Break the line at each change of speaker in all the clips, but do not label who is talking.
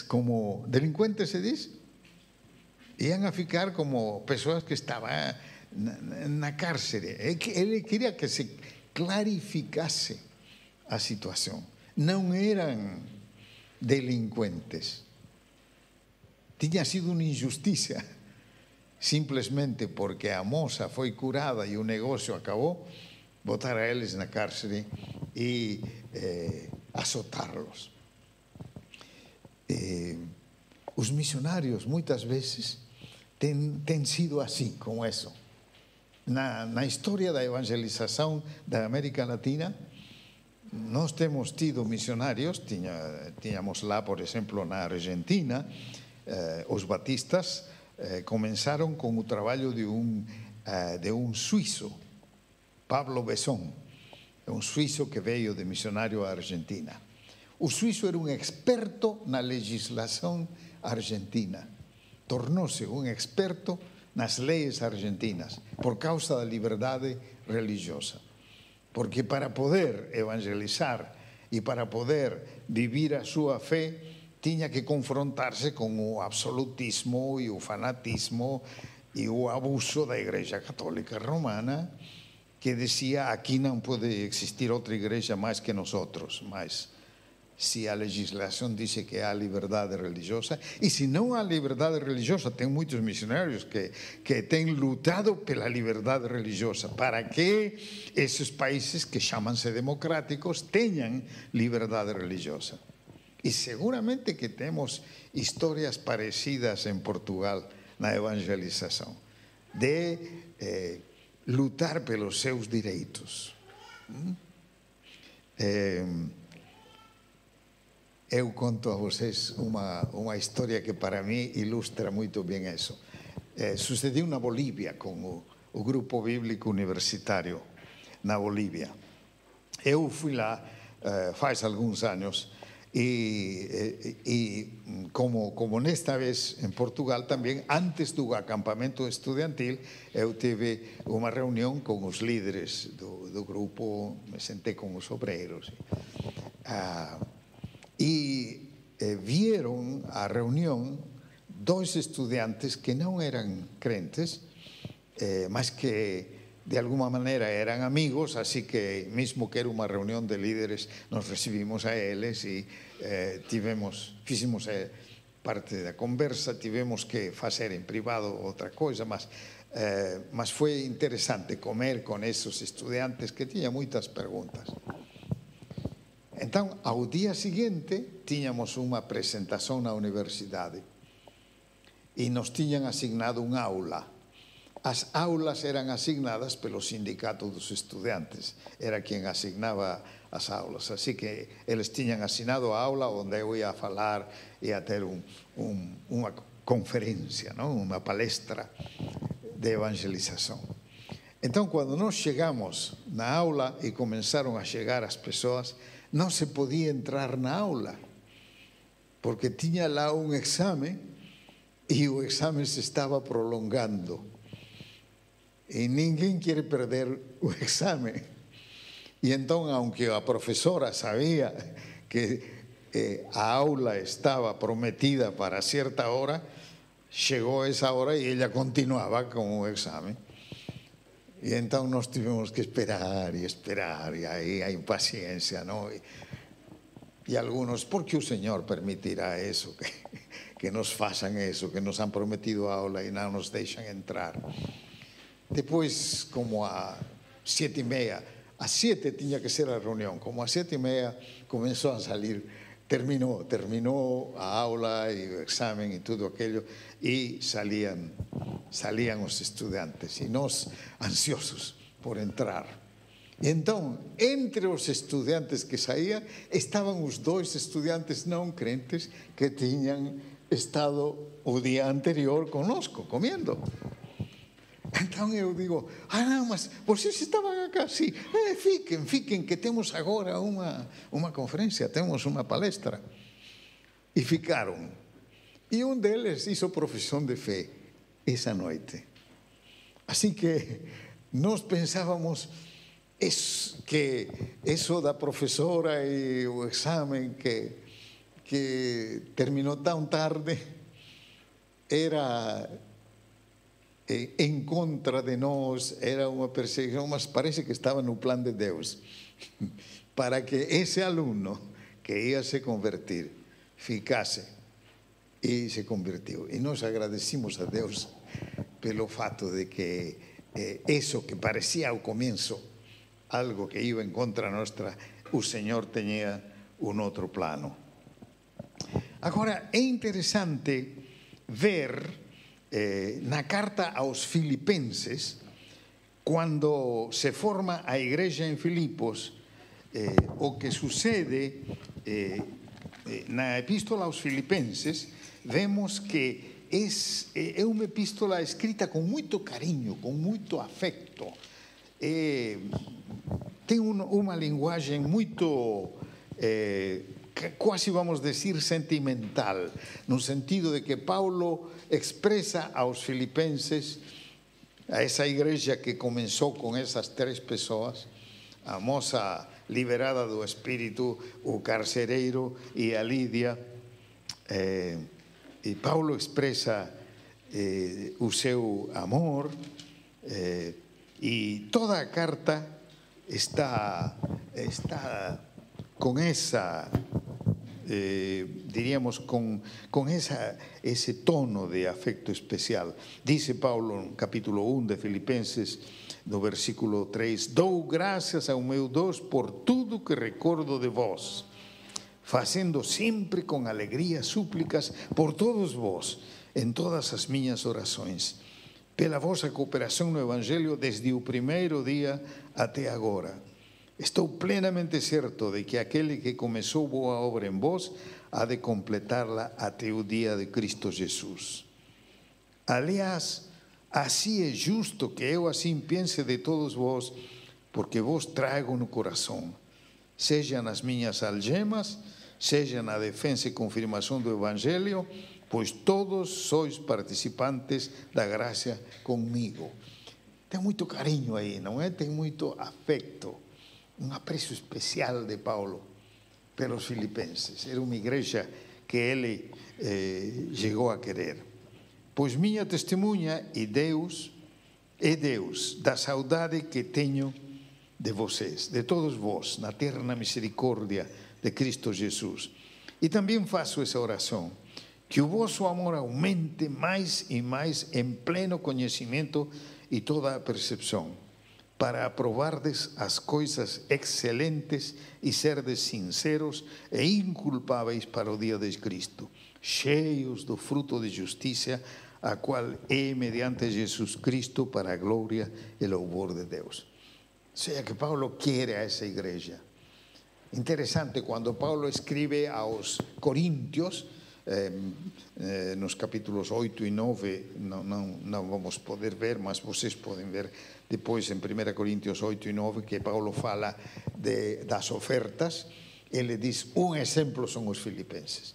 como delincuentes se diz, iam a ficar como pessoas que estavam na cárcere. Ele queria que se clarificasse a situação. Não eram delincuentes. Tinha sido uma injustiça. Simplesmente porque a moça foi curada e o negócio acabou, botar a eles na cárcere e azotá-los. Os missionários muitas vezes têm sido assim, como isso. Na história da evangelização da América Latina, nós temos tido missionários, tínhamos lá, por exemplo, na Argentina, os batistas começaram com o trabalho de um suíço, Pablo Besson, um suíço que veio de missionário à Argentina. O suíço era um experto na legislação argentina, tornou-se um experto nas leis argentinas por causa da liberdade religiosa. Porque para poder evangelizar e para poder vivir a sua fé, tinha que confrontar-se com o absolutismo e o fanatismo e o abuso da Igreja Católica Romana, que dizia: aqui não pode existir outra igreja mais que nós outros. Mas se a legislação diz que há liberdade religiosa, e se não há liberdade religiosa, tem muitos missionários que têm lutado pela liberdade religiosa, para que esses países que chamam-se democráticos tenham liberdade religiosa. E seguramente que temos histórias parecidas em Portugal na evangelização, de lutar pelos seus direitos. Eu conto a vocês uma história que para mim ilustra muito bem isso. Sucedeu na Bolívia com o grupo bíblico universitário na Bolívia. Eu fui lá faz alguns anos e como nesta vez em Portugal também, antes do acampamento estudantil, eu tive uma reunião com os líderes do grupo, me sentei com os obreiros. E vieram à reunião dois estudantes que não eram crentes, mas que de alguma maneira eram amigos, assim que mesmo que era uma reunião de líderes, nos recibimos a eles e fizemos parte da conversa, tivemos que fazer em privado outra coisa, mas foi interessante comer com esses estudantes que tinham muitas perguntas. Então, ao dia seguinte, tínhamos uma apresentação na universidade e nos tinham asignado uma aula. As aulas eram asignadas pelo sindicato dos estudantes, era quem asignava as aulas. Assim que eles tinham assinado a aula onde eu ia falar, ia ter uma conferência, não? Uma palestra de evangelização. Então, quando nós chegamos na aula e começaram a chegar as pessoas, não se podia entrar na aula, porque tinha lá um exame e o exame se estava prolongando. E ninguém quer perder o exame. E então, aunque a professora sabia que a aula estava prometida para certa hora, chegou essa hora e ela continuava com o exame. E então nós tivemos que esperar, e aí a impaciência, não? E alguns, por que o Senhor permitirá isso, que nos façam isso, que nos han prometido a aula e não nos deixam entrar? Depois, como às 7:30, às 7 tinha que ser a reunião, como às 7:30 começou a sair, terminou a aula e o exame e tudo aquilo, e saliam os estudantes, e nós ansiosos por entrar. E então, entre os estudantes que saíam, estavam os dois estudantes não crentes que tinham estado o dia anterior conosco, comendo. Então eu digo: não, mas vocês estavam acá? Sim. Fiquem, que temos agora uma conferência, temos uma palestra. E ficaram. E um deles hizo profissão de fé essa noite. Assim que nós pensávamos que isso da professora e o exame que que terminou tão tarde, era em contra de nós, era uma perseguição, mas parece que estava no plano de Deus, para que esse aluno que ia se convertir ficasse e se convertiu. E nós agradecemos a Deus pelo fato de que isso que parecia ao começo algo que ia em contra nossa, o Senhor tinha outro plano. Agora, é interessante ver na carta aos Filipenses, quando se forma a igreja em Filipos, o que sucede na epístola aos Filipenses, vemos que é uma epístola escrita com muito carinho, com muito afeto. Tem uma linguagem muito, quase vamos dizer, sentimental, no sentido de que Paulo expresa aos filipenses, a essa igreja que começou com essas 3 pessoas, a moça liberada do espírito, o carcereiro e a Lídia, e Paulo expresa o seu amor, e toda a carta está com essa, diríamos, com esse tono de afecto especial. Dice Paulo no capítulo 1 de Filipenses, no versículo 3, dou graças ao meu Deus por tudo que recordo de vós, fazendo sempre com alegria súplicas por todos vós, em todas as minhas orações, pela vossa cooperação no Evangelho desde o primeiro dia até agora. Estou plenamente certo de que aquele que começou boa obra em vós há de completá-la até o dia de Cristo Jesus. Aliás, assim é justo que eu assim pense de todos vós, porque vos trago no coração, seja nas minhas algemas, seja na defesa e confirmação do Evangelho, pois todos sois participantes da graça comigo. Tem muito carinho aí, não é? Tem muito afeto, um apreço especial de Paulo pelos filipenses. Era uma igreja que ele chegou a querer. Pois minha testemunha é Deus da saudade que tenho de vocês, de todos vós, na terna misericórdia de Cristo Jesus. E também faço essa oração, que o vosso amor aumente mais e mais em pleno conhecimento e toda a percepção, para aprovardes as coisas excelentes e serdes sinceros e inculpáveis para o dia de Cristo, cheios do fruto de justiça, a qual é mediante Jesus Cristo para a glória e louvor de Deus. Ou seja, que Paulo quer a essa igreja. Interessante, quando Paulo escreve aos Coríntios, nos capítulos 8 e 9, não vamos poder ver, mas vocês podem ver depois em 1 Coríntios 8 e 9, que Paulo fala das ofertas. Ele diz, um exemplo são os filipenses.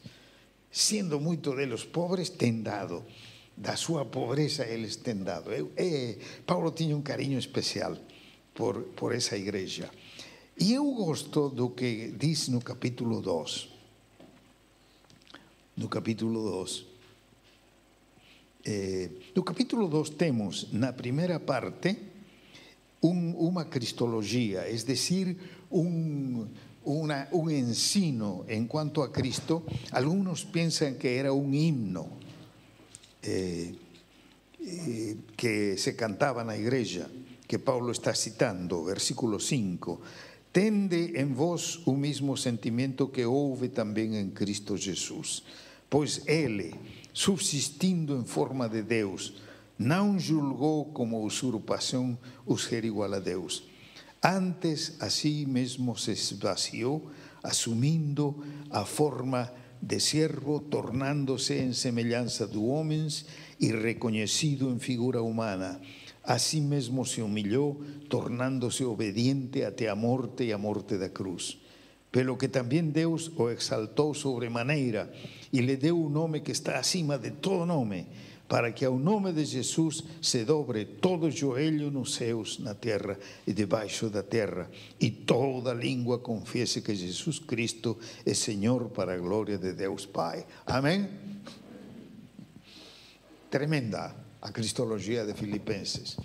Sendo muito deles pobres, têm dado. Da sua pobreza eles têm dado. Paulo tinha um carinho especial por essa igreja. E eu gosto do que diz no capítulo 2. No capítulo 2. No capítulo 2 temos, na primeira parte, uma cristologia, é decir, um ensino em quanto a Cristo. Alguns pensam que era um himno que se cantava na igreja, que Paulo está citando, versículo 5. Tende em vós o mesmo sentimento que houve também em Cristo Jesus, pois ele, subsistindo em forma de Deus, não julgou como usurpação o ser igual a Deus. Antes, a si mesmo se esvaziou, assumindo a forma de siervo, tornando-se em semelhança de homens e reconhecido em figura humana. Así mesmo se humilló, tornándose obediente até a morte e a morte da cruz. Pelo que también Deus o exaltou sobremaneira e le deu un nome que está acima de todo nome, para que ao nome de Jesus se dobre todo joelho nos céus, na terra e debaixo da terra, e toda língua confesse que Jesus Cristo é Senhor, para a glória de Deus Pai. Amém? Tremenda a cristologia de Filipenses.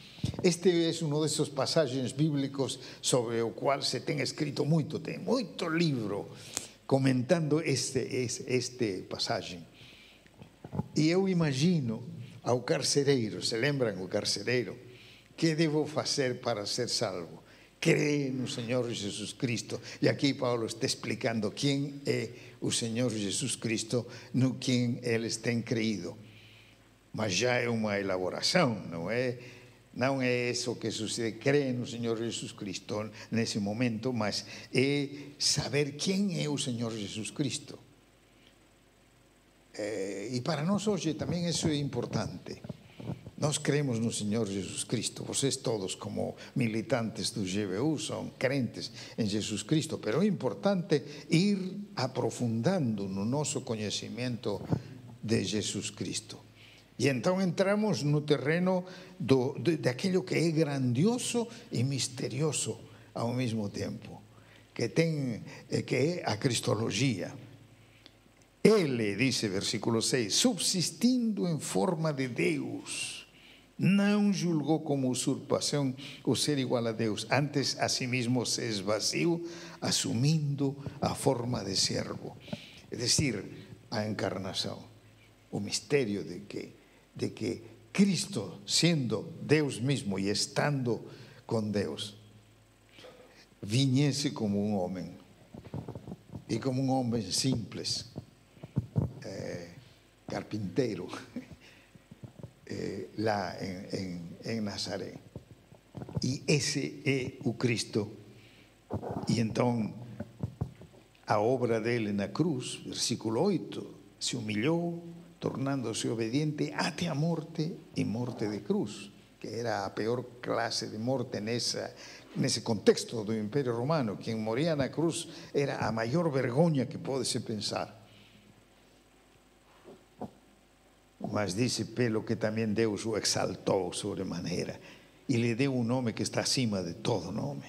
Este é um desses passagens bíblicos sobre o qual se tem escrito muito, tem muito livro comentando este passagem. E eu imagino ao carcereiro, se lembram o carcereiro? Que devo fazer para ser salvo? Cree no Senhor Jesus Cristo. E aqui Paulo está explicando quem é o Senhor Jesus Cristo, no quem eles têm creído. Mas já é uma elaboração, não é? Não é isso que sucede, crê no Senhor Jesus Cristo nesse momento, mas é saber quem é o Senhor Jesus Cristo. E para nós hoje também isso é importante. Nós cremos no Senhor Jesus Cristo. Vocês todos, como militantes do GBU, são crentes em Jesus Cristo, mas é importante ir aprofundando no nosso conhecimento de Jesus Cristo. E então entramos no terreno daquilo que é grandioso e misterioso ao mesmo tempo, que é a cristologia. Ele, dice versículo 6, subsistindo em forma de Deus, não julgou como usurpação o ser igual a Deus, antes a si mesmo se esvaziou, assumindo a forma de servo. É decir, a encarnação, o mistério de que Cristo, sendo Deus mesmo e estando com Deus, viniese como um homem, e como um homem simples, carpinteiro, lá em Nazaré. E esse é o Cristo. E então a obra dele na cruz, versículo 8, se humilhou, tornando-se obediente até a morte e morte de cruz, que era a pior classe de morte nesse contexto do Império Romano. Quem moria na cruz era a maior vergonha que pode-se pensar. Mas disse, pelo que também Deus o exaltou sobremaneira e lhe deu um nome que está acima de todo nome.